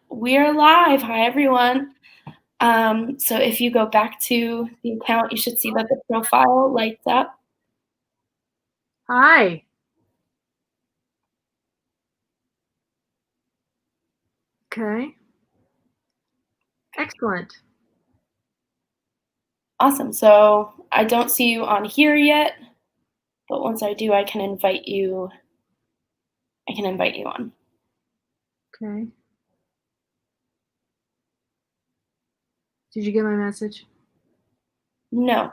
We're live. Hi, everyone. So if you go back to the account, you should see that the profile lights up. Hi. Okay. Excellent. Awesome. So I don't see you on here yet, but once I do, I can invite you on. Okay. Did you get my message? No.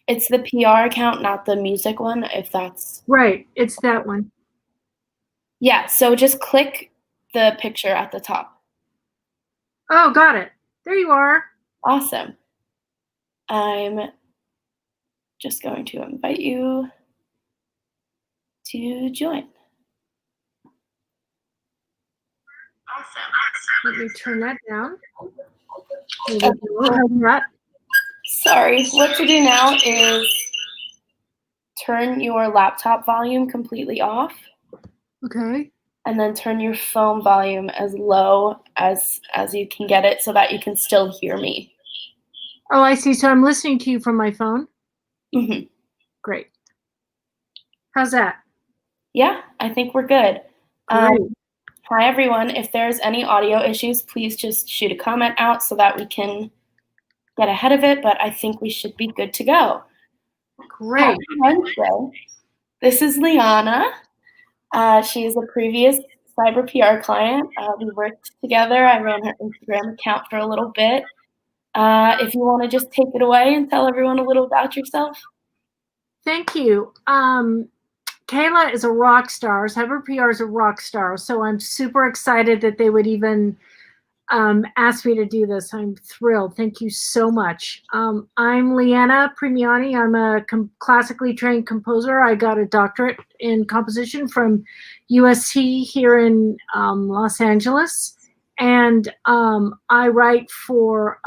It's the PR account, not the music one, if that's... Right. It's that one. Yeah. So just click the picture at the top. Oh, got it. There you are. Awesome. I'm just going to invite you to join. Let me turn that down. Sorry. What to do now is turn your laptop volume completely off. Okay. And then turn your phone volume as low as you can get it so that you can still hear me. Oh, I see. So I'm listening to you from my phone? Mm-hmm. Great. How's that? Yeah, I think we're good. Great. Hi, everyone. If there's any audio issues, please just shoot a comment out so that we can get ahead of it, but I think we should be good to go. Great. Happy Wednesday. This is Liana. She is a previous cyber PR client. We worked together. I ran her Instagram account for a little bit. If you want to just take it away and tell everyone a little about yourself. Thank you. Kayla is a rock star. Cyber PR is a rock star. So I'm super excited that they would even ask me to do this. I'm thrilled. Thank you so much. I'm Leanna Primiani. I'm a classically trained composer. I got a doctorate in composition from USC here in Los Angeles. And I write for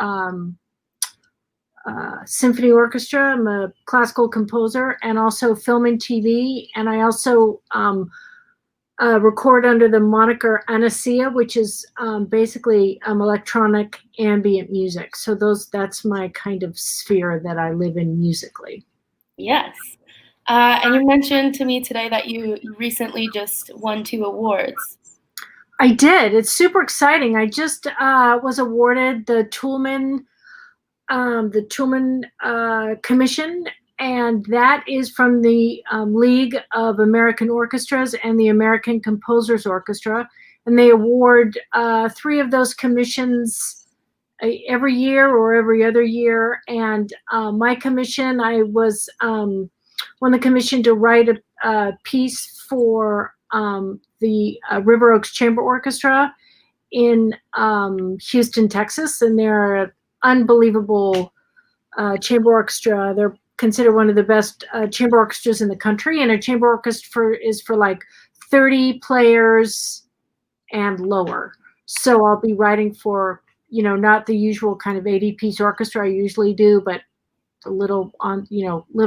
symphony orchestra. I'm a classical composer and also film and TV. And I also record under the moniker Anasia, which is basically electronic ambient music. So that's my kind of sphere that I live in musically. Yes. And you mentioned to me today that you recently just won 2 awards. I did. It's super exciting. I just was awarded the Toulmin Commission, and that is from the League of American Orchestras and the American Composers Orchestra. And they award 3 of those commissions every year or every other year. And my commission, I was won the commission to write a piece for the River Oaks Chamber Orchestra in Houston, Texas. And they're unbelievable chamber orchestra. They're considered one of the best chamber orchestras in the country, and a chamber orchestra is for like 30 players and lower. So I'll be writing for, not the usual kind of 80-piece orchestra I usually do, but a little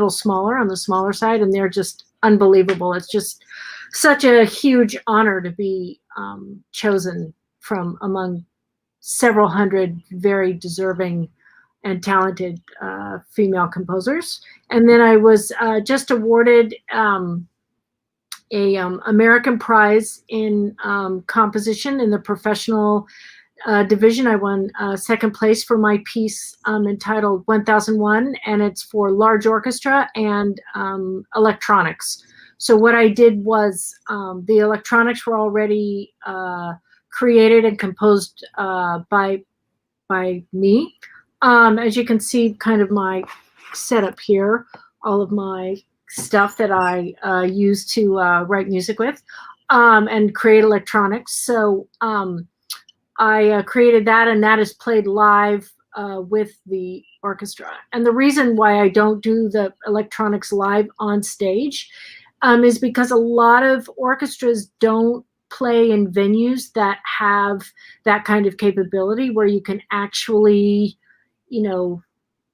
smaller, on the smaller side, and they're just unbelievable. It's just such a huge honor to be chosen from among several hundred very deserving and talented female composers. And then I was just awarded a American prize in composition in the professional division. I won second place for my piece entitled 1001, and it's for large orchestra and electronics. So what I did was the electronics were already created and composed by me. As you can see, kind of my setup here, all of my stuff that I use to write music with and create electronics. So I created that, and that is played live with the orchestra. And the reason why I don't do the electronics live on stage is because a lot of orchestras don't play in venues that have that kind of capability where you can actually,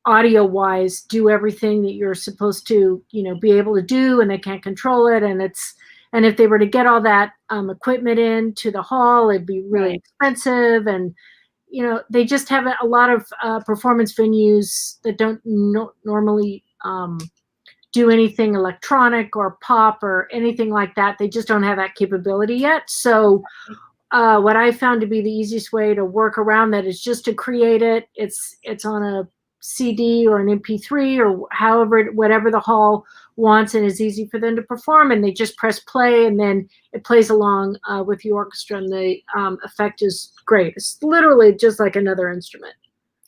audio wise do everything that you're supposed to, be able to do, and they can't control it. And if they were to get all that equipment into the hall, it'd be really expensive. And, they just have a lot of performance venues that don't normally do anything electronic or pop or anything like that. They just don't have that capability yet. So what I found to be the easiest way to work around that is just to create it. It's on a CD or an MP3 or whatever the hall wants, and it's easy for them to perform, and they just press play, and then it plays along with the orchestra, and the effect is great. It's literally just like another instrument.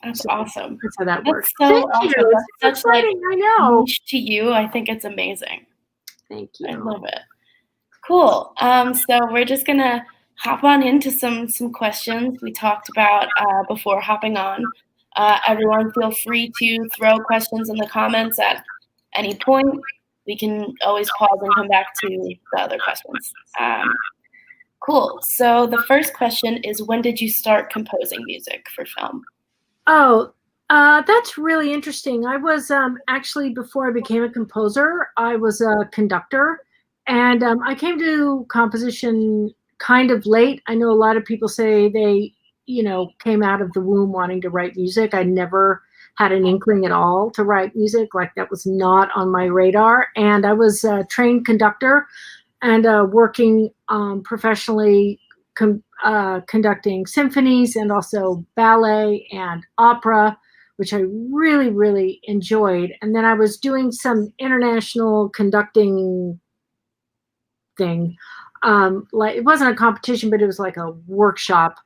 That's awesome. That's how that works. So Thank awesome. you. That's exciting. I know. Niche to you. I think it's amazing. Thank you. I love it. Cool. So we're just gonna hop on into some questions we talked about before hopping on. Everyone feel free to throw questions in the comments at any point. We can always pause and come back to the other questions. Cool. So the first question is, when did you start composing music for film? Oh, that's really interesting. I was actually, before I became a composer, I was a conductor, and I came to composition kind of late. I know a lot of people say they, came out of the womb wanting to write music. I never had an inkling at all to write music. Like, that was not on my radar. And I was a trained conductor and working professionally, conducting symphonies and also ballet and opera, which I really, really enjoyed. And then I was doing some international conducting thing. Like, it wasn't a competition, but it was like a workshop,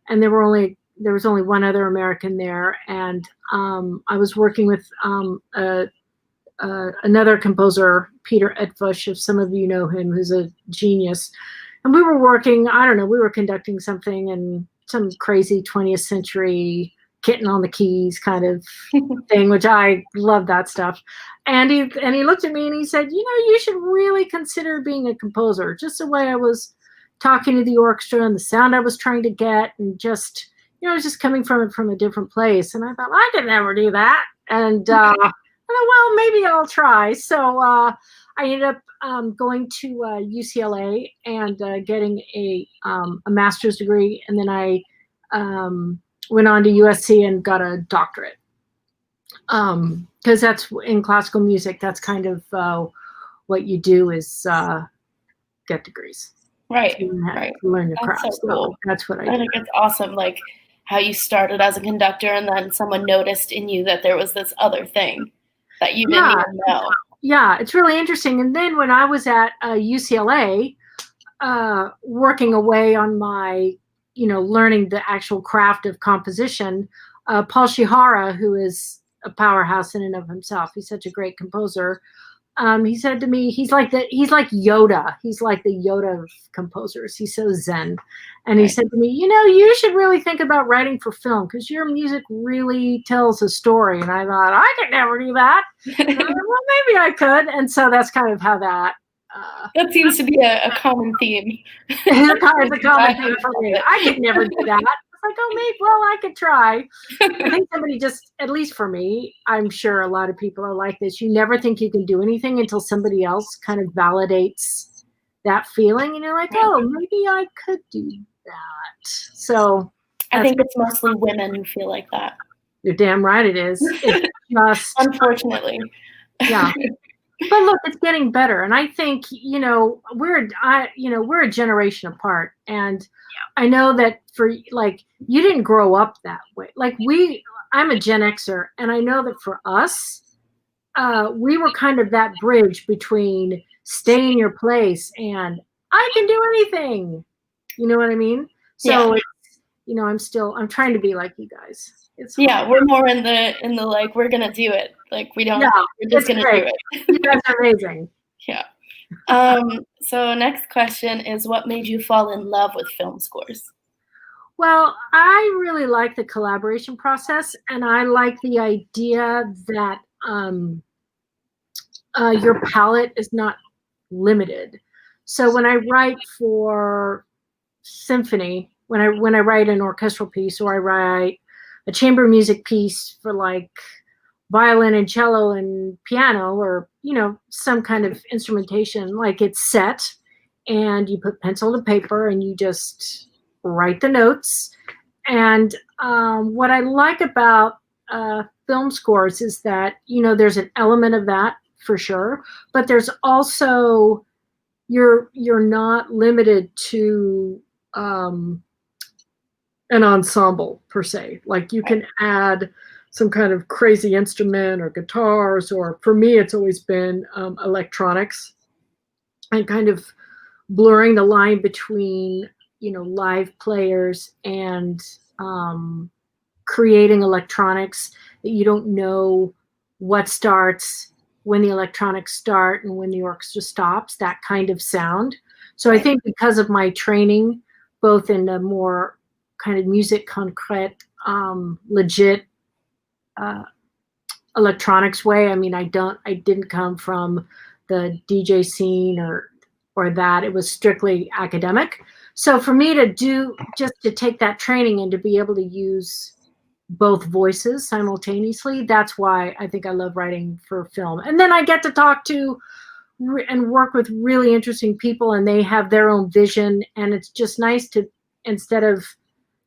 and there was only one other American there, and I was working with another composer, Peter Etfush, if some of you know him, who's a genius. And we were working, I don't know, we were conducting something, and some crazy 20th century kitten on the keys kind of thing, which I love that stuff. And he looked at me and he said, you should really consider being a composer. Just the way I was talking to the orchestra and the sound I was trying to get, and just, I was just coming from it from a different place. And I thought, I could never do that. And I thought, well, maybe I'll try. So I ended up going to UCLA and getting a master's degree. And then I went on to USC and got a doctorate. Because that's, in classical music, that's kind of what you do, is get degrees. Right. Learn the craft. So cool. That's what I do. I think it's awesome, like how you started as a conductor, and then someone noticed in you that there was this other thing that you didn't even know. Yeah, it's really interesting. And then when I was at UCLA, working away on my, learning the actual craft of composition, Paul Shihara, who is a powerhouse in and of himself, he's such a great composer. He said to me, he's like Yoda. He's like the Yoda of composers. He's so zen. And he said to me, you should really think about writing for film, because your music really tells a story. And I thought, I could never do that. Well, maybe I could. And so that's kind of how that. That seems to be a common theme. It's a common theme for me. I could never do that. Like, oh, maybe, well, I could try. I think somebody just, at least for me, I'm sure a lot of people are like this. You never think you can do anything until somebody else kind of validates that feeling. And you're like, oh, maybe I could do that. So I think it's mostly women who feel like that. You're damn right it is. It's just, unfortunately. Yeah. But look, it's getting better. And I think, we're a generation apart. And I know that you didn't grow up that way. Like, I'm a Gen Xer, and I know that for us, we were kind of that bridge between stay in your place and I can do anything. You know what I mean? So, I'm trying to be like you guys. We're more in the like, we're gonna do it. Like, we don't. Yeah, we're just gonna do it. You guys are amazing. Yeah. So next question is, what made you fall in love with film scores? Well, I really like the collaboration process, and I like the idea that your palette is not limited. So when I write for symphony, when I write an orchestral piece, or I write a chamber music piece for like violin and cello and piano, or, you know, some kind of instrumentation, like it's set and you put pencil to paper and you just write the notes. And what I like about film scores is that, you know, there's an element of that for sure, but there's also, you're not limited to an ensemble per se. Like you can add some kind of crazy instrument or guitars, or for me, it's always been electronics, and kind of blurring the line between, you know, live players and creating electronics that you don't know what starts, when the electronics start and when the orchestra stops, that kind of sound. So I think because of my training, both in the more kind of music concrete, legit electronics way. I mean, I didn't come from the DJ scene or that. It was strictly academic. So for me to take that training and to be able to use both voices simultaneously, that's why I think I love writing for film. And then I get to talk to and work with really interesting people, and they have their own vision, and it's just nice to, instead of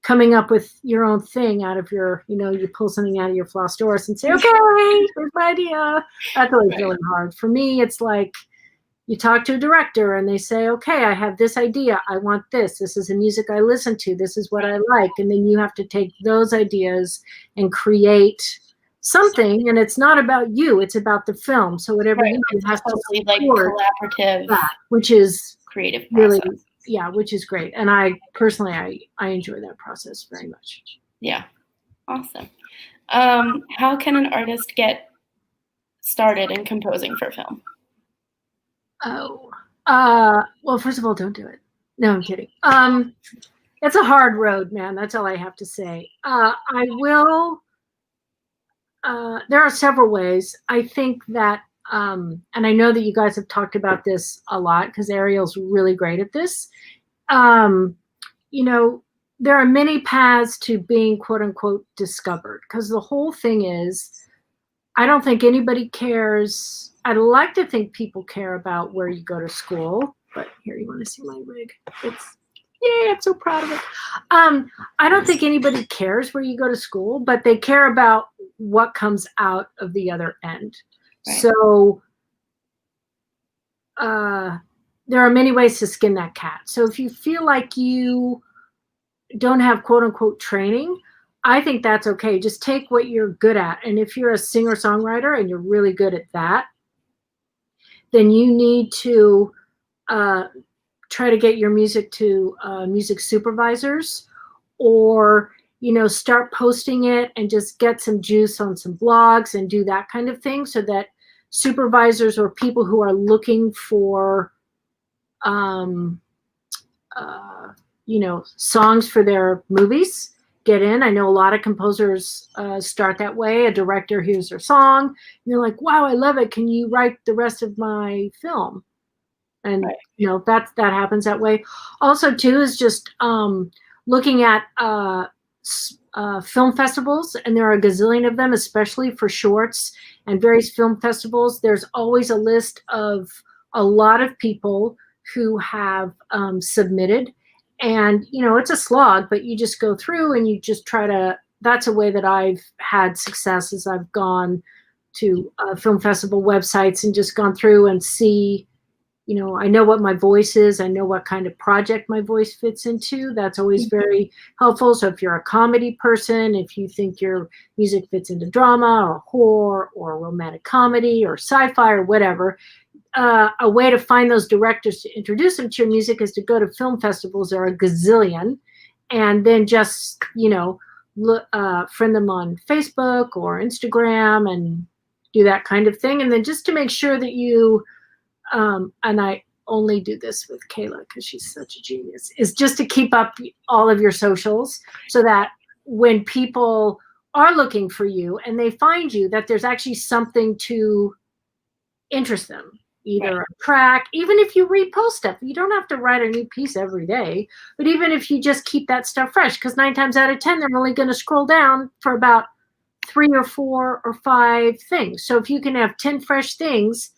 coming up with your own thing out of your, you know, you pull something out of your Flossdoris and say, okay, here's my idea. That's always really hard. For me, it's like you talk to a director and they say, okay, I have this idea. I want this. This is the music I listen to. This is what I like. And then you have to take those ideas and create something. And it's not about you. It's about the film. So whatever you do has to be like collaborative, which is creative really, process. yeah, which is great. And I personally, I enjoy that process very much. Yeah. Awesome. How can an artist get started in composing for film? Well, first of all, don't do it. No, I'm kidding. It's a hard road, man. That's all I have to say. There are several ways. I think that, and I know that you guys have talked about this a lot because Ariel's really great at this. You know, there are many paths to being quote unquote discovered, because the whole thing is, I don't think anybody cares. I'd like to think people care about where you go to school, but here, you want to see my wig? Yay, I'm so proud of it. I don't think anybody cares where you go to school, but they care about what comes out of the other end. Right. So there are many ways to skin that cat. So if you feel like you don't have quote unquote training, I think that's okay. Just take what you're good at. And if you're a singer-songwriter and you're really good at that, then you need to try to get your music to music supervisors, or, you know, start posting it and just get some juice on some blogs and do that kind of thing, so that supervisors or people who are looking for, you know, songs for their movies get in. I know a lot of composers start that way. A director hears their song and they're like, wow, I love it. Can you write the rest of my film? And, you know, that happens that way. Also, too, is just looking at film festivals, and there are a gazillion of them, especially for shorts and various film festivals. There's always a list of a lot of people who have submitted. And, you know, it's a slog, but you just go through and you just try to, that's a way that I've had success, is I've gone to film festival websites and just gone through and see, you know, I know what my voice is. I know what kind of project my voice fits into. That's always very helpful. So if you're a comedy person, if you think your music fits into drama or horror or romantic comedy or sci-fi or whatever, a way to find those directors to introduce them to your music is to go to film festivals. There are a gazillion, and then just, you know, friend them on Facebook or Instagram and do that kind of thing. And then just to make sure that you, and I only do this with Kayla because she's such a genius, is just to keep up all of your socials, so that when people are looking for you and they find you, that there's actually something to interest them. Either a track, even if you repost stuff, you don't have to write a new piece every day, but even if you just keep that stuff fresh, because 9 times out of 10, they're only going to scroll down for about 3 or 4 or 5 things. So if you can have 10 fresh things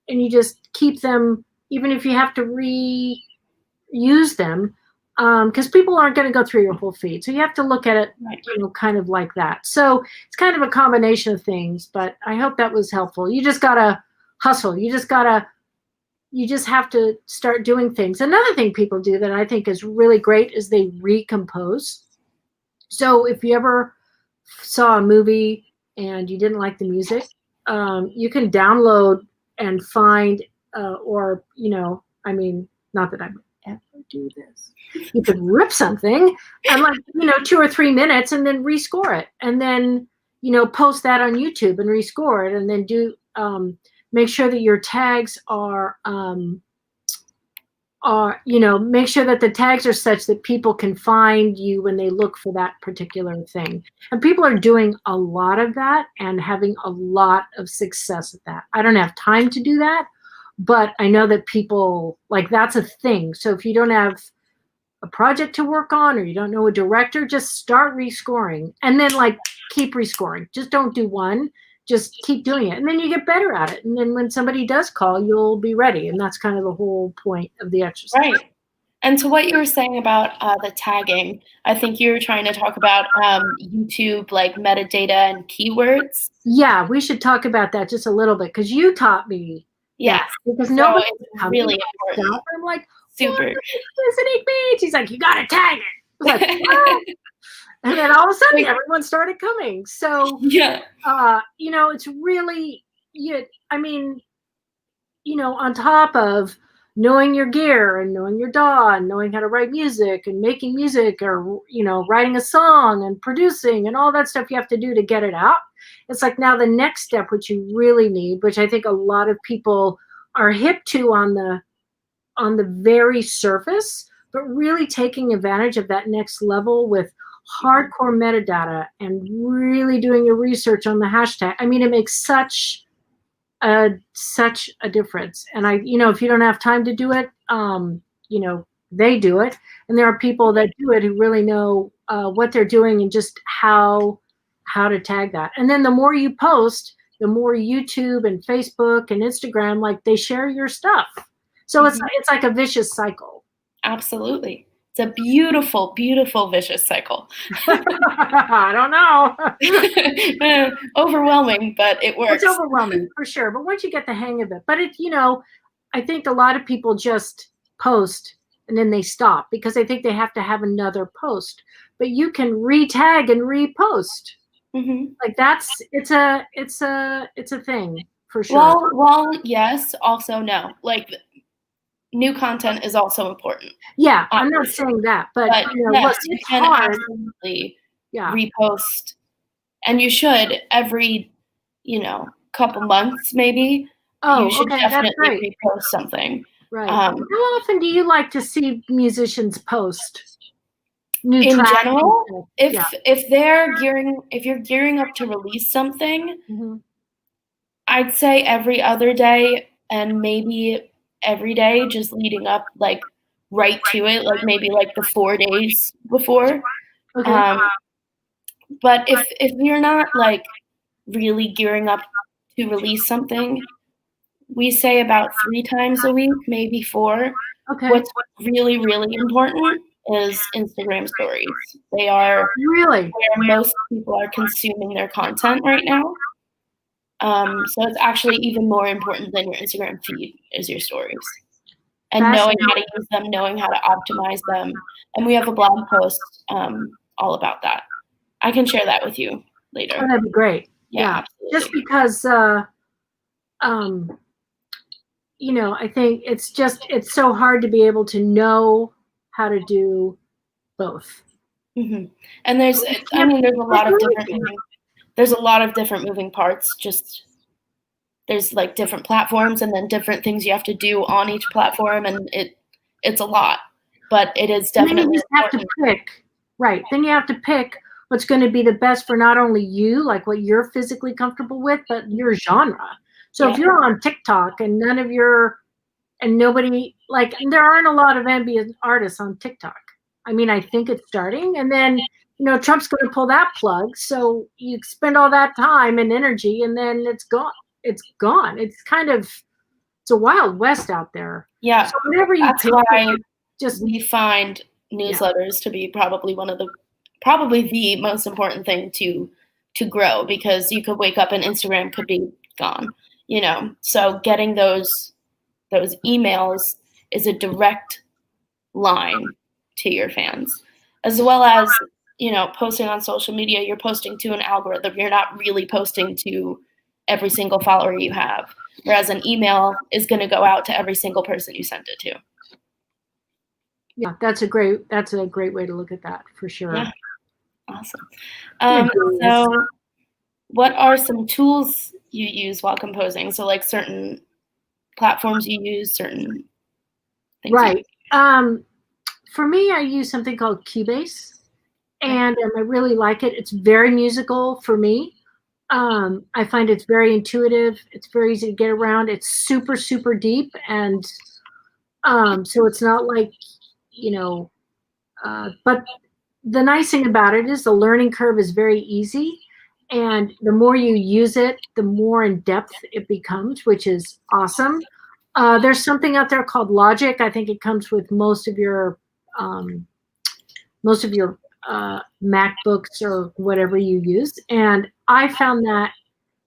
and you just keep them, even if you have to reuse them, because people aren't going to go through your whole feed. So you have to look at it, kind of like that. So it's kind of a combination of things, but I hope that was helpful. You just got to hustle. You just have to start doing things. Another thing people do that I think is really great is they recompose. So if you ever saw a movie and you didn't like the music, you can download and find, not that I would ever do this. You could rip something and 2 or 3 minutes and then rescore it, and then post that on YouTube and rescore it, and then do make sure that your tags are make sure that the tags are such that people can find you when they look for that particular thing. And people are doing a lot of that and having a lot of success at that. I don't have time to do that, but I know that people, that's a thing. So if you don't have a project to work on, or you don't know a director, just start rescoring, and then keep rescoring. Just don't do one. Just keep doing it, and then you get better at it. And then when somebody does call, you'll be ready. And that's kind of the whole point of the exercise. Right. And to what you were saying about the tagging, I think you were trying to talk about YouTube, metadata and keywords. Yeah, we should talk about that just a little bit, because you taught me. Yes. Because nobody really important. I'm like, super. Listening means. He's like, you got to tag it. I was like, oh. And then all of a sudden, everyone started coming. So, yeah, it's really, on top of knowing your gear and knowing your DAW and knowing how to write music and making music, or, writing a song and producing and all that stuff you have to do to get it out. It's now the next step, which you really need, which I think a lot of people are hip to on the very surface, but really taking advantage of that next level with hardcore metadata and really doing your research on the hashtag. I mean, it makes such a difference. And if you don't have time to do it, they do it. And there are people that do it who really know what they're doing and just how to tag that. And then the more you post, the more YouTube and Facebook and Instagram, they share your stuff. So it's like a vicious cycle. Absolutely. It's a beautiful, beautiful vicious cycle. I don't know. Overwhelming, but it works. It's overwhelming for sure. But once you get the hang of it, but I think a lot of people just post and then they stop because they think they have to have another post. But you can re-tag and repost. Mm-hmm. It's a thing for sure. Well, yes, also no. New content is also important. Yeah, I'm not saying that, but yes, look, you it's can hard. absolutely repost, and you should every couple months maybe. Oh, you should okay, definitely repost something. Right. How often do you like to see musicians post new in tracks? General, if you're gearing up to release something, mm-hmm. I'd say every other day and maybe every day, just leading up right to it, maybe the 4 days before. Okay. But if you're not really gearing up to release something, we say about 3 times a week, maybe 4. Okay. What's really, really important is Instagram stories. They are really where most people are consuming their content right now. So it's actually even more important than your Instagram feed is your stories. And knowing how to use them, knowing how to optimize them. And we have a blog post all about that. I can share that with you later. Oh, that'd be great. Yeah. Just because, I think it's so hard to be able to know how to do both. Mm-hmm. And there's a lot of different moving parts. Just there's different platforms and then different things you have to do on each platform, and it's a lot, but it is definitely. And then you just have to pick, right? Then you have to pick what's going to be the best for not only you, what you're physically comfortable with, but your genre. So if you're on TikTok and nobody there aren't a lot of ambient artists on TikTok. I mean, I think it's starting, and then Trump's going to pull that plug. So you spend all that time and energy, and then it's gone. It's gone. It's a wild west out there. Yeah, so whatever you that's why just we find newsletters to be probably the most important thing to grow, because you could wake up and Instagram could be gone, So getting those emails is a direct line to your fans, as well as, posting on social media. You're posting to an algorithm. You're not really posting to every single follower you have, whereas an email is going to go out to every single person you sent it to. Yeah, that's a great way to look at that, for sure. Yeah. Awesome. So what are some tools you use while composing? So like certain platforms you use, certain things. Right. For me, I use something called Cubase, and I really like it. It's very musical for me. I find it's very intuitive. It's very easy to get around. It's super, super deep. And so it's not like, but the nice thing about it is the learning curve is very easy. And the more you use it, the more in depth it becomes, which is awesome. There's something out there called Logic. I think it comes with most of your MacBooks or whatever you use. And I found that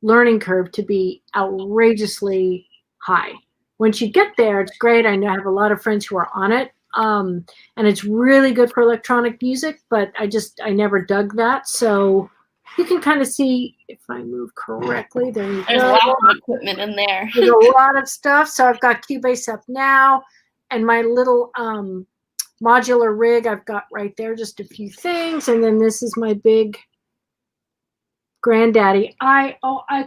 learning curve to be outrageously high. Once you get there, it's great. I have a lot of friends who are on it. And it's really good for electronic music, but I never dug that. So you can kind of see if I move correctly. There's a lot of equipment in there. There's a lot of stuff. So I've got Cubase up now, and my little modular rig I've got right there, just a few things. And then this is my big granddaddy. I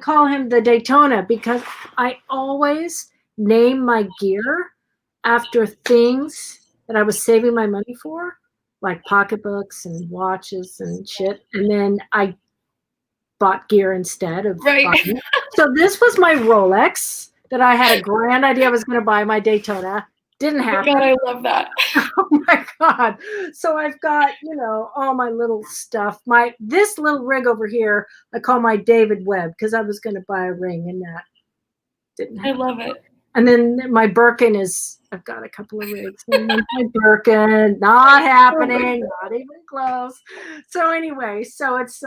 call him the Daytona because I always name my gear after things that I was saving my money for, like pocketbooks and watches and shit. And then I bought gear instead of buying. So this was my Rolex that I had a grand idea I was going to buy. My Daytona didn't happen. Oh God, I love that. Oh my God. So I've got, all my little stuff. This little rig over here, I call my David Webb, because I was going to buy a ring, and that didn't happen. I love it. And then my Birkin I've got a couple of rigs. And then my Birkin, not happening, not even close. So anyway, so it's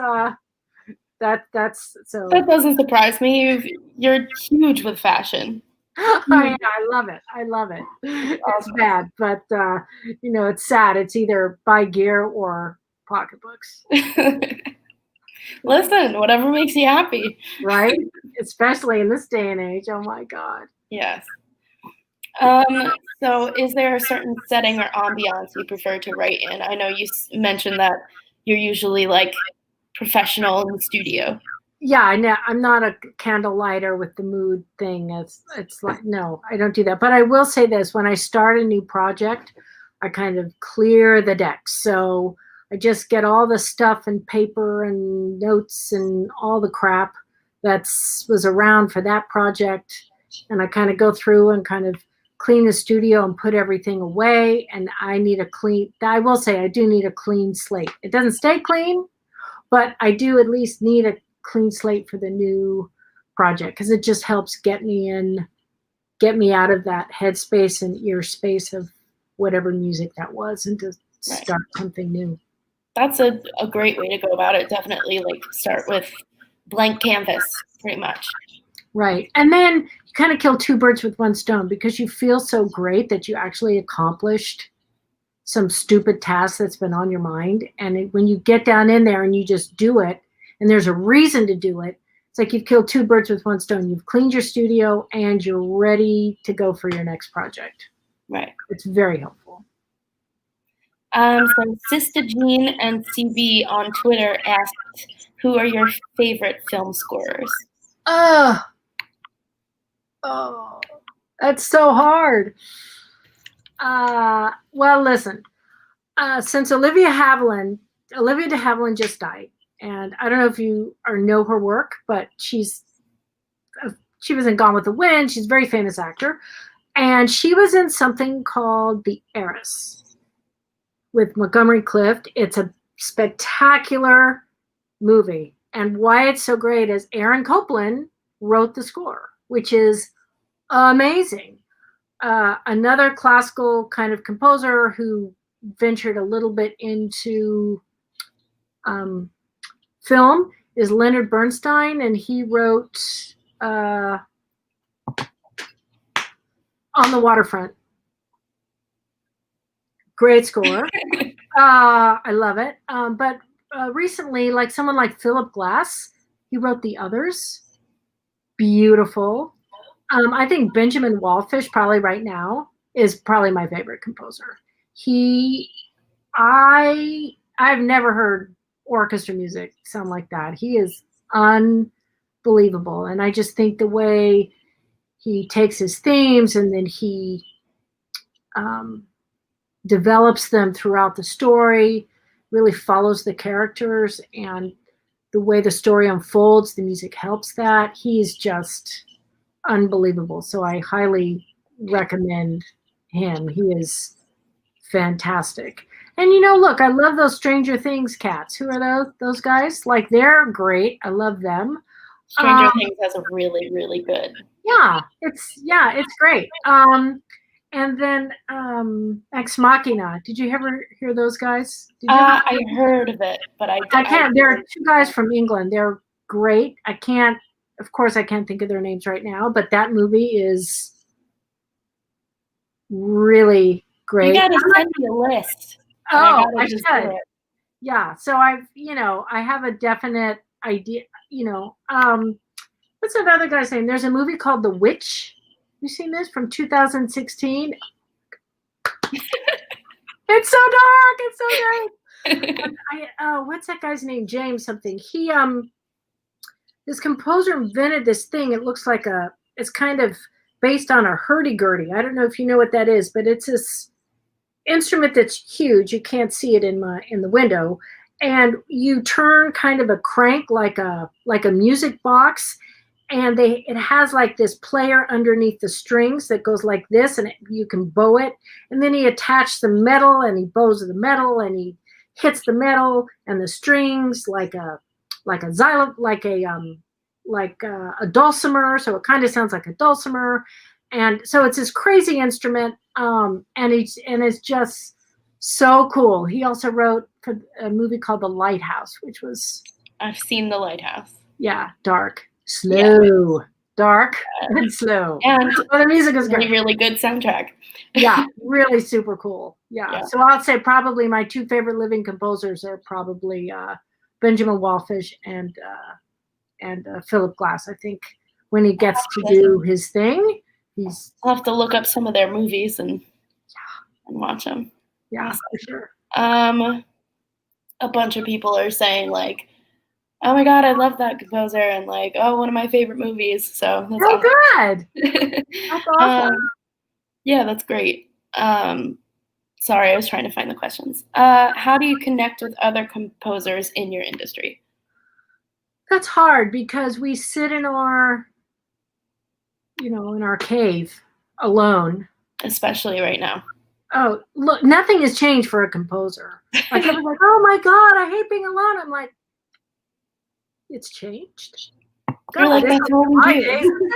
that's so. That doesn't surprise me. You're huge with fashion. I love it. I love it. It's bad, but it's sad. It's either buy gear or pocketbooks. Listen, whatever makes you happy. Right? Especially in this day and age. Oh my God. Yes. So is there a certain setting or ambiance you prefer to write in? I know you mentioned that you're usually like professional in the studio. Yeah, I'm not a candle lighter with the mood thing. It's like, no, I don't do that. But I will say this: when I start a new project, I kind of clear the decks. So I just get all the stuff and paper and notes and all the crap that was around for that project, and I kind of go through and kind of clean the studio and put everything away. And I will say I do need a clean slate. It doesn't stay clean, but I do at least need a clean slate for the new project, because it just helps get me out of that headspace and ear space of whatever music that was, and to start something new. That's a great way to go about it. Definitely, like, start with blank canvas, pretty much. Right. And then you kind of kill two birds with one stone, because you feel so great that you actually accomplished some stupid task that's been on your mind. And when you get down in there and you just do it, and there's a reason to do it, it's like you've killed two birds with one stone. You've cleaned your studio and you're ready to go for your next project. Right. It's very helpful. So Sister Jean and CB on Twitter asked, who are your favorite film scorers? Oh, that's so hard. Well, listen, since Olivia de Havilland just died, and I don't know if you know her work, but she was in Gone with the Wind. She's a very famous actor, and she was in something called The Heiress with Montgomery Clift. It's a spectacular movie. And why it's so great is Aaron Copland wrote the score, which is amazing. Another classical kind of composer who ventured a little bit into film is Leonard Bernstein, and he wrote On the Waterfront. Great score. I love it. But recently, like someone like Philip Glass, he wrote The Others. Beautiful. I think Benjamin Wallfish probably right now is probably my favorite composer. I've never heard orchestra music sound like that. He is unbelievable. And I just think the way he takes his themes and then he develops them throughout the story, really follows the characters, and the way the story unfolds, the music helps that. He's just unbelievable. So I highly recommend him. He is fantastic. And look, I love those Stranger Things cats. Who are those guys? Like, they're great. I love them. Stranger Things has a really, really good. Yeah, it's great. And then Ex Machina. Did you ever hear those guys? I heard of it, but I can't. There are two guys from England. They're great. Of course, I can't think of their names right now, but that movie is really great. You gotta send me a list. Oh, I should. Yeah. So I have a definite idea. What's that other guy's name? There's a movie called The Witch. You seen this from 2016? It's so dark. It's so dark. What's that guy's name? James something. This composer invented this thing. It looks like it's kind of based on a hurdy-gurdy. I don't know if you know what that is, but it's this instrument that's huge. You can't see it in the window. And you turn kind of a crank like a music box, and it has like this player underneath the strings that goes like this, and you can bow it. And then he attached the metal, and he bows the metal, and he hits the metal and the strings like a dulcimer. So it kind of sounds like a dulcimer, and so it's this crazy instrument. And it's just so cool. He also wrote for a movie called The Lighthouse, which was. I've seen The Lighthouse. Yeah, dark. Slow, dark, and slow. And the music is great. Really good soundtrack. Yeah, really super cool. Yeah. So I'll say probably my two favorite living composers are probably Benjamin Wallfish and Philip Glass. I think when he gets to do his thing, I'll have to look up some of their movies and watch them. Yeah, for sure. A bunch of people are saying like, oh my God, I love that composer, and like, oh, one of my favorite movies. So that's awesome. Good. That's awesome. Yeah, that's great. Sorry, I was trying to find the questions. How do you connect with other composers in your industry? That's hard because we sit in our cave alone. Especially right now. Oh, look, nothing has changed for a composer. Like, I was like, oh my God, I hate being alone. I'm like, it's changed. You're like, that's what we do.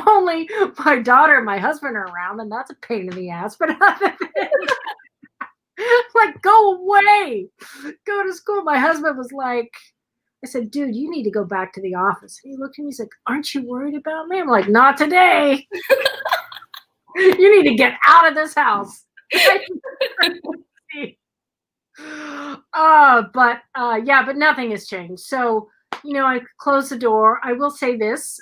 Only my daughter and my husband are around, and that's a pain in the ass. But other than like, go away, go to school. My husband was like, I said, dude, you need to go back to the office. And he looked at me, he's like, aren't you worried about me? I'm like, not today. You need to get out of this house. But nothing has changed. So, I close the door. I will say this.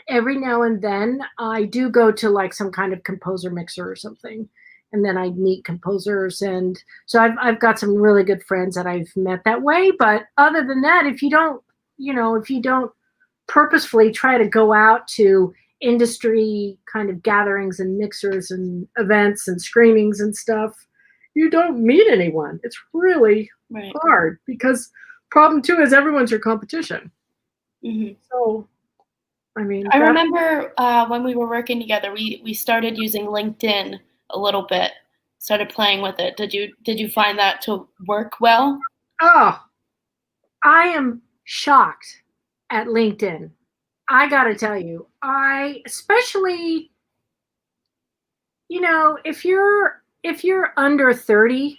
Every now and then I do go to like some kind of composer mixer or something. And then I meet composers. And so I've got some really good friends that I've met that way. But other than that, if you don't purposefully try to go out to industry kind of gatherings and mixers and events and screenings and stuff, you don't meet anyone. It's really hard because problem too is everyone's your competition. Mm-hmm. So, I mean, I remember when we were working together, we started using LinkedIn a little bit, started playing with it. Did you find that to work well? Oh, I am shocked at LinkedIn. I got to tell you, especially, if you're under 30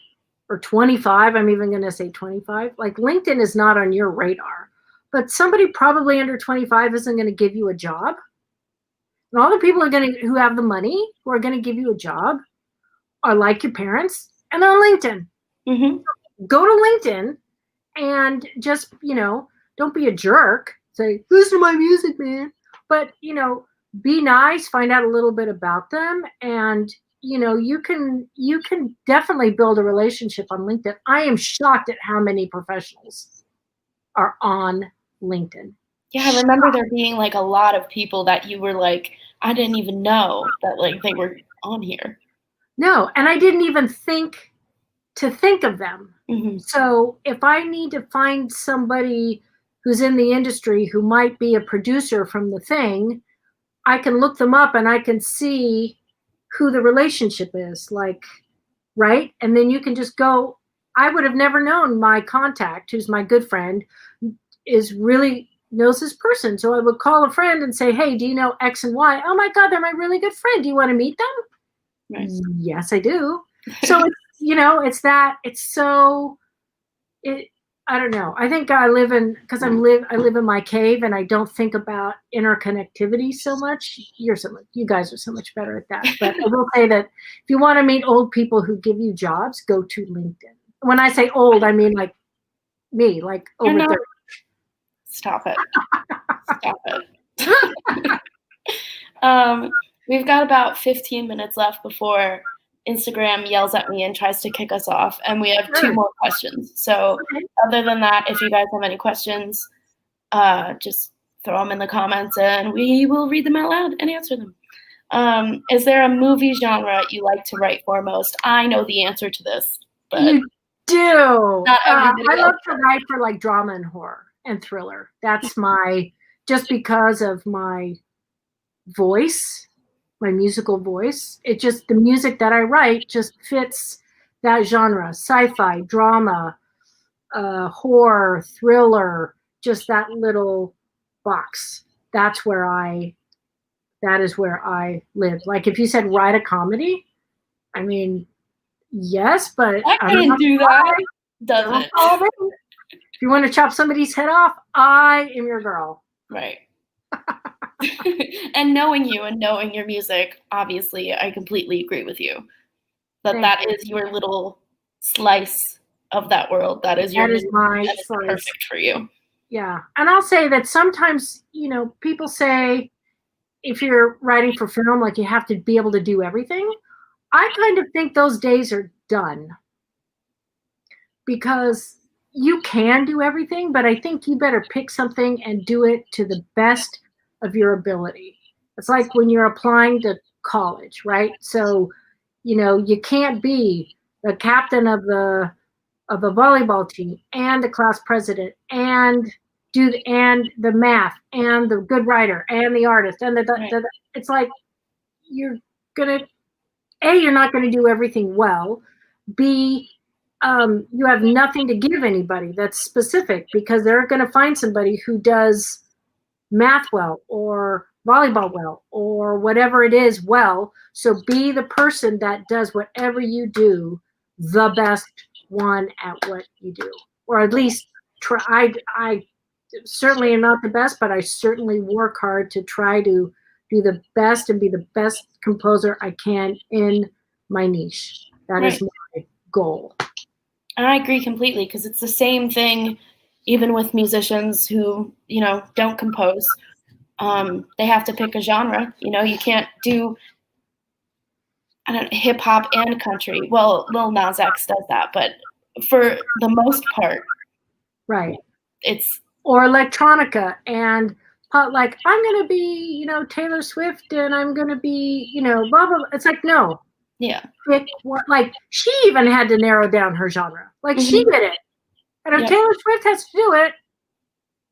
or 25, I'm even going to say 25, like LinkedIn is not on your radar. But somebody probably under 25 isn't going to give you a job. And all the people who have the money, who are going to give you a job, are like your parents and on LinkedIn. Mm-hmm. Go to LinkedIn and just, don't be a jerk. Say, listen to my music, man. But, be nice, find out a little bit about them. And, you can definitely build a relationship on LinkedIn. I am shocked at how many professionals are on LinkedIn. Yeah, I remember there being like a lot of people that you were like, I didn't even know that like they were on here. No, and I didn't even think of them. Mm-hmm. So if I need to find somebody who's in the industry who might be a producer from the thing, I can look them up and I can see who the relationship is, like, right? And then you can just go, I would have never known my contact, who's my good friend, knows this person. So I would call a friend and say, hey, do you know X and Y? Oh my God, they're my really good friend. Do you want to meet them? Right. Yes, I do. So I don't know. I think I live in my cave and I don't think about interconnectivity so much. You guys are so much better at that. But I will say that if you want to meet old people who give you jobs, go to LinkedIn. When I say old, I mean like me, like over 30. Stop it. Stop it. We've got about 15 minutes left before Instagram yells at me and tries to kick us off, and we have 2 more questions. So other than that, if you guys have any questions, just throw them in the comments and we will read them out loud and answer them. Is there a movie genre you like to write for most? I know the answer to this, but you do. Not everybody I love to write for like drama and horror and thriller. That's just because of my voice, my musical voice. The music that I write just fits that genre. Sci-fi, drama, horror, thriller, just that little box. That is where I live. Like if you said write a comedy, I mean, yes, but I couldn't do that. Doesn't. If you want to chop somebody's head off, I am your girl. Right. And knowing you and knowing your music, obviously, I completely agree with you. That is your little slice of that world. That is my slice. Perfect for you. Yeah. And I'll say that sometimes, people say if you're writing for film, like you have to be able to do everything. I kind of think those days are done because you can do everything, but I think you better pick something and do it to the best of your ability. It's like when you're applying to college, right? So, you can't be the captain of the volleyball team and the class president and the math and the good writer and the artist and it's like you're not gonna do everything well. B, you have nothing to give anybody that's specific because they're going to find somebody who does math well or volleyball well or whatever it is well. So be the person that does whatever you do the best one at what you do, or at least try. I certainly am not the best, but I certainly work hard to try to do the best and be the best composer I can in my niche. That is my goal. And I agree completely because it's the same thing even with musicians who, don't compose. They have to pick a genre. You can't do hip hop and country. Well, Lil Nas X does that, but for the most part, right, or electronica and like I'm gonna be, Taylor Swift and I'm gonna be, blah blah blah. It's like no. Yeah. Like she even had to narrow down her genre. Like she did it. And if Taylor Swift has to do it,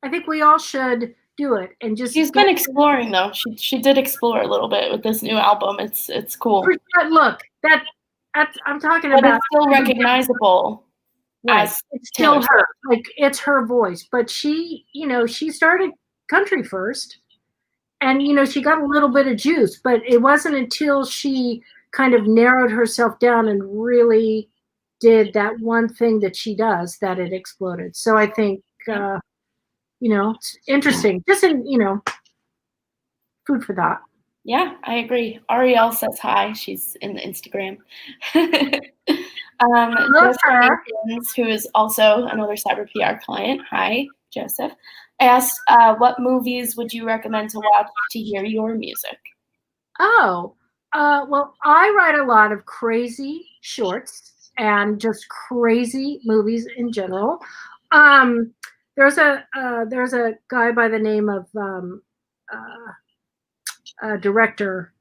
I think we all should do it. And just she's been exploring though. She did explore a little bit with this new album. It's cool. Look, I'm talking But about. it's still recognizable Right. as It's still Taylor her. Swift. Like, it's her voice. But she, she started country first. And, she got a little bit of juice. But it wasn't until she kind of narrowed herself down and really did that one thing that she does that it exploded. So I think, it's interesting. Just food for thought. Yeah, I agree. Ariel says hi. She's in the Instagram. Love Joseph her. Jenkins, who is also another Cyber PR client. Hi, Joseph. Asked, what movies would you recommend to watch to hear your music? Oh, well, I write a lot of crazy shorts and just crazy movies in general. Um, there's a guy by the name of director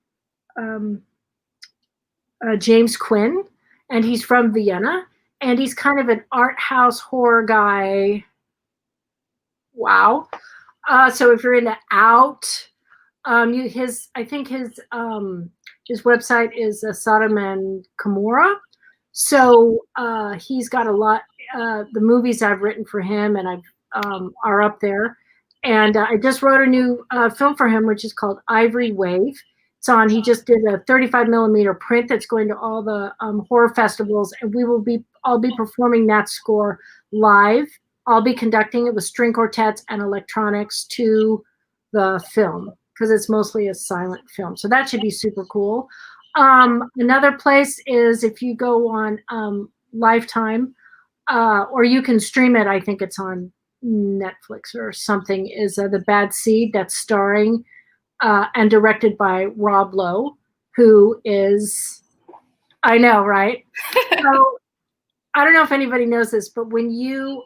James Quinn, and he's from Vienna, and he's kind of an art house horror guy. Wow. So if you're into Out, I think his website is Sodom and Gomorrah. So he's got a lot. The movies I've written for him and are up there. And I just wrote a new film for him, which is called Ivory Wave. It's on. He just did a 35 millimeter print that's going to all the horror festivals, and I'll be performing that score live. I'll be conducting it with string quartets and electronics to the film because it's mostly a silent film. So that should be super cool. Another place is if you go on Lifetime, or you can stream it. I think it's on Netflix or something. Is The Bad Seed, that's starring and directed by Rob Lowe, who is, I know, right? So I don't know if anybody knows this, but when you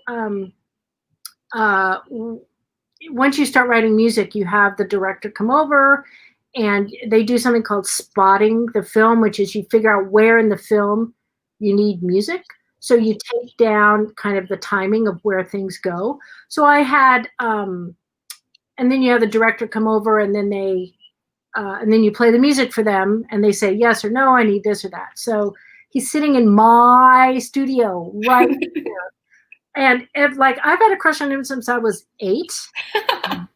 once you start writing music, you have the director come over and they do something called spotting the film, which is you figure out where in the film you need music. So you take down kind of the timing of where things go. So I had, and then you have the director come over and then and then you play the music for them and they say yes or no, I need this or that. So he's sitting in my studio right here. And like, I've had a crush on him since I was 8.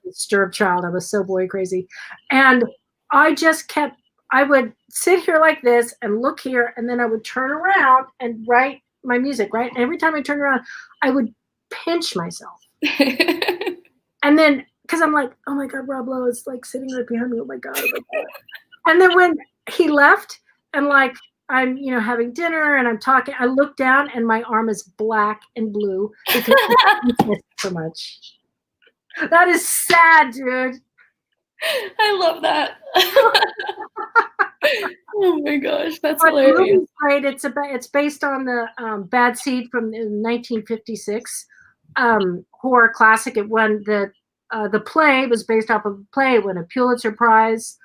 Disturbed child. I was so boy crazy. And I would sit here like this and look here, and then I would turn around and write my music, right? And every time I turned around, I would pinch myself. And then, because I'm like, oh my God, Rob Lowe is like sitting right behind me. Oh my God. Oh my God. And then when he left, and like, I'm, having dinner and I'm talking, I look down and my arm is black and blue because I missed so much. That is sad, dude. I love that. Oh my gosh, that's hilarious. Great. It's based on the Bad Seed from 1956 horror classic. It won the play was based off of a play. It won a Pulitzer Prize.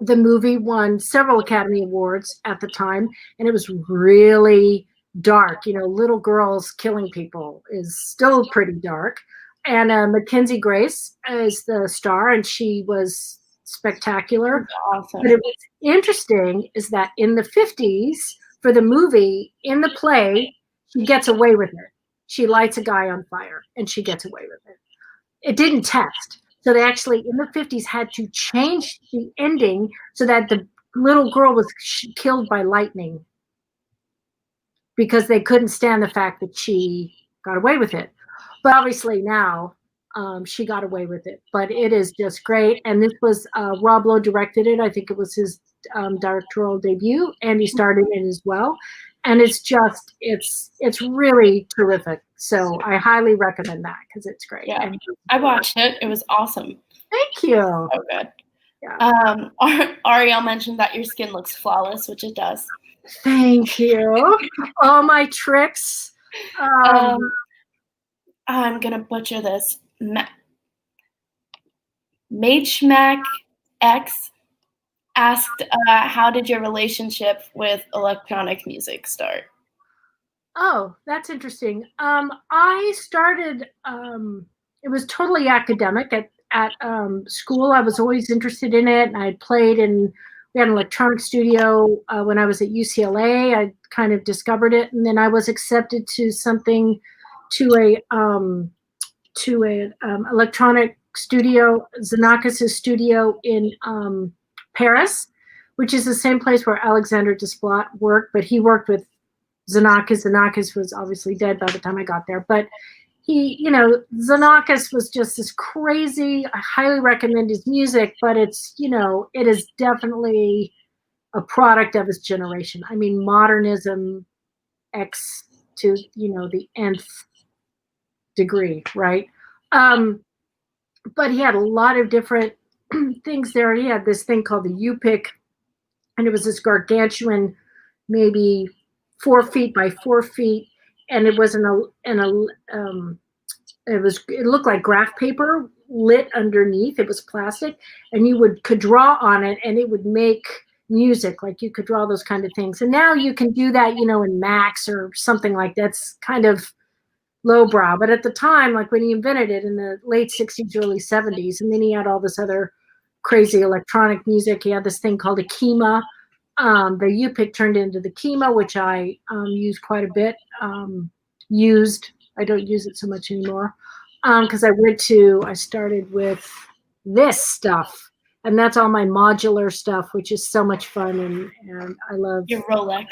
The movie won several Academy Awards at the time, and it was really dark. Little girls killing people is still pretty dark. And Mackenzie Grace is the star, and she was spectacular. Awesome. But it was interesting is that in the 50s, for the movie, in the play, she gets away with it. She lights a guy on fire, and she gets away with it. It didn't test. So they actually, in the 50s, had to change the ending so that the little girl was killed by lightning because they couldn't stand the fact that she got away with it. But obviously now she got away with it. But it is just great. And this was Rob Lowe directed it. I think it was his directorial debut, and he starred in it as well. And it's really terrific. So I highly recommend that because it's great. Yeah, I watched it. It was awesome. Thank you. So good. Yeah. Ariel mentioned that your skin looks flawless, which it does. Thank you. All my tricks. I'm gonna butcher this. Majmac X asked, how did your relationship with electronic music start? Oh, that's interesting. I started, it was totally academic at school. I was always interested in it, and I played in We had an electronic studio when I was at UCLA. I kind of discovered it, and then I was accepted to a electronic studio, Xenakis' studio in Paris, which is the same place where Alexander Desplat worked, but he worked with Xenakis. Xenakis was obviously dead by the time I got there, but Xenakis was just this crazy. I highly recommend his music, but it is definitely a product of his generation. I mean, modernism X to, the nth degree, right? But he had a lot of different things there. He had this thing called the U-pick, and it was this gargantuan, maybe 4 feet by 4 feet, and it was it looked like graph paper lit underneath. It was plastic, and you could draw on it, and it would make music. Like, you could draw those kind of things. And now you can do that, in Max or something like that's kind of lowbrow. But at the time, like when he invented it in the late 60s, early 70s, and then he had all this other crazy electronic music. He had this thing called a Kima. The U-pick turned into the Kima, which I use quite a bit. I don't use it so much anymore because I started with this stuff, and that's all my modular stuff, which is so much fun, and I love your Rolex.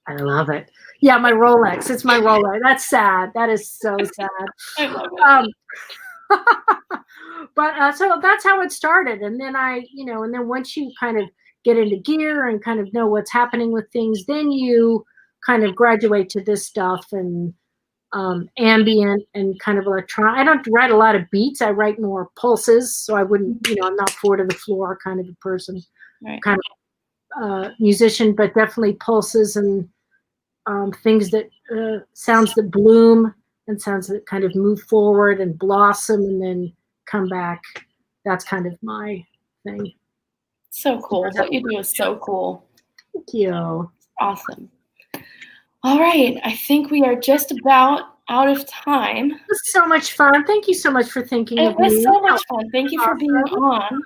I love it. Yeah, my Rolex. It's my Rolex. That's sad. That is so sad. I love it. But so that's how it started, and then and then once you kind of get into gear and kind of know what's happening with things, then you kind of graduate to this stuff and ambient and kind of electronic. I don't write a lot of beats. I write more pulses, so I wouldn't, I'm not four to the floor kind of a person, right. Kind of musician, but definitely pulses and things that sounds that bloom and sounds that kind of move forward and blossom and then come back. That's kind of my thing. So cool. What you do is so cool. Thank you. Awesome. All right. I think we are just about out of time. It was so much fun. Thank you so much for thinking of me. It was so much fun. Thank you for being on.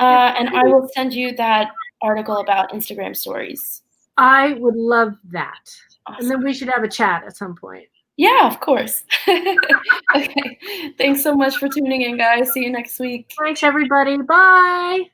And I will send you that article about Instagram stories. I would love that. Awesome. And then we should have a chat at some point. Yeah, of course. Okay. Thanks so much for tuning in, guys. See you next week. Thanks, everybody. Bye.